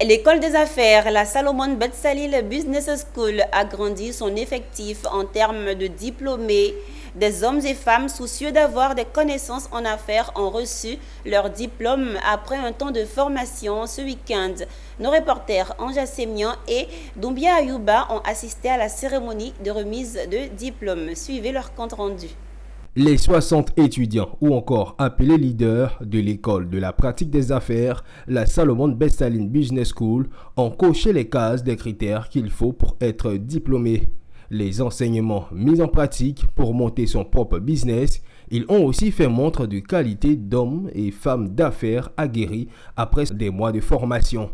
L'école des affaires, la Salomon Ben Salil Business School, agrandit son effectif en termes de diplômés. Des hommes et femmes soucieux d'avoir des connaissances en affaires ont reçu leur diplôme après un temps de formation ce week-end. Nos reporters Anja Semian et Doumbia Ayouba ont assisté à la cérémonie de remise de diplôme. Suivez leur compte rendu. Les 60 étudiants ou encore appelés leaders de l'école de la pratique des affaires, la Salomon Ben Salil Business School, ont coché les cases des critères qu'il faut pour être diplômé. Les enseignements mis en pratique pour monter son propre business, ils ont aussi fait montre de qualité d'hommes et femmes d'affaires aguerris après des mois de formation.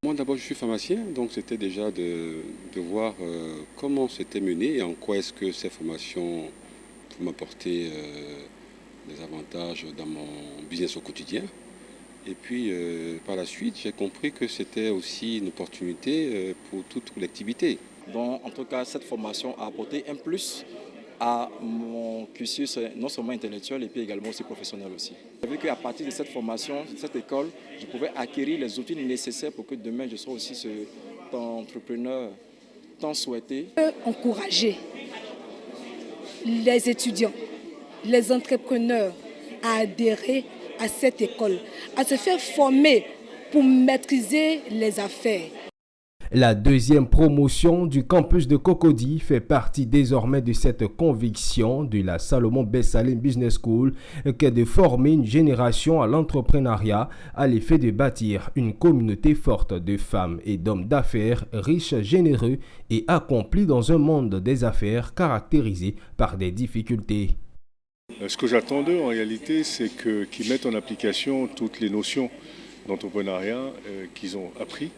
Moi d'abord je suis pharmacien, donc c'était déjà de voir comment c'était mené et en quoi est-ce que ces formations pour m'apporter des avantages dans mon business au quotidien. Et puis par la suite, j'ai compris que c'était aussi une opportunité pour toute collectivité. Donc en tout cas, cette formation a apporté un plus à mon cursus non seulement intellectuel et puis également aussi professionnel aussi. J'ai vu qu'à partir de cette formation, de cette école, je pouvais acquérir les outils nécessaires pour que demain je sois aussi cet entrepreneur tant souhaité. Encourager les étudiants, les entrepreneurs à adhérer à cette école, à se faire former pour maîtriser les affaires. La deuxième promotion du campus de Cocody fait partie désormais de cette conviction de la Salomon Ben Salil Business School qu'est de former une génération à l'entrepreneuriat à l'effet de bâtir une communauté forte de femmes et d'hommes d'affaires riches, généreux et accomplis dans un monde des affaires caractérisé par des difficultés. Ce que j'attends d'eux en réalité, c'est qu'ils mettent en application toutes les notions d'entrepreneuriat qu'ils ont appris.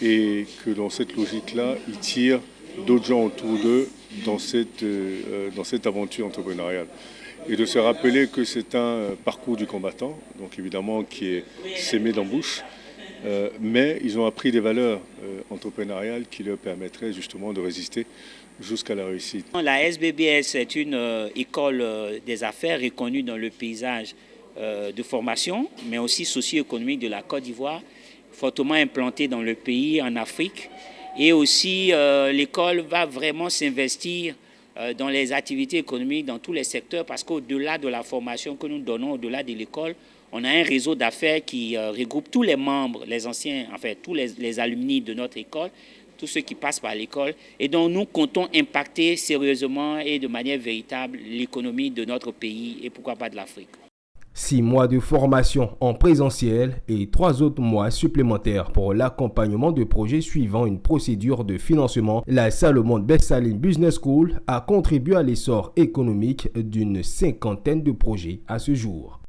Et que dans cette logique-là, ils tirent d'autres gens autour d'eux dans cette aventure entrepreneuriale. Et de se rappeler que c'est un parcours du combattant, donc évidemment qui est sémé d'embûches, mais ils ont appris des valeurs entrepreneuriales qui leur permettraient justement de résister jusqu'à la réussite. La SBBS est une école des affaires reconnue dans le paysage de formation, mais aussi socio-économique de la Côte d'Ivoire, fortement implantée dans le pays, en Afrique. Et aussi, l'école va vraiment s'investir dans les activités économiques, dans tous les secteurs, parce qu'au-delà de la formation que nous donnons, au-delà de l'école, on a un réseau d'affaires qui regroupe tous les membres, les anciens, enfin tous les alumni de notre école, tous ceux qui passent par l'école. Et donc, nous comptons impacter sérieusement et de manière véritable l'économie de notre pays et pourquoi pas de l'Afrique. 6 mois de formation en présentiel et 3 autres mois supplémentaires pour l'accompagnement de projets suivant une procédure de financement. La Salomon Ben Salil Business School a contribué à l'essor économique d'une 50aine de projets à ce jour.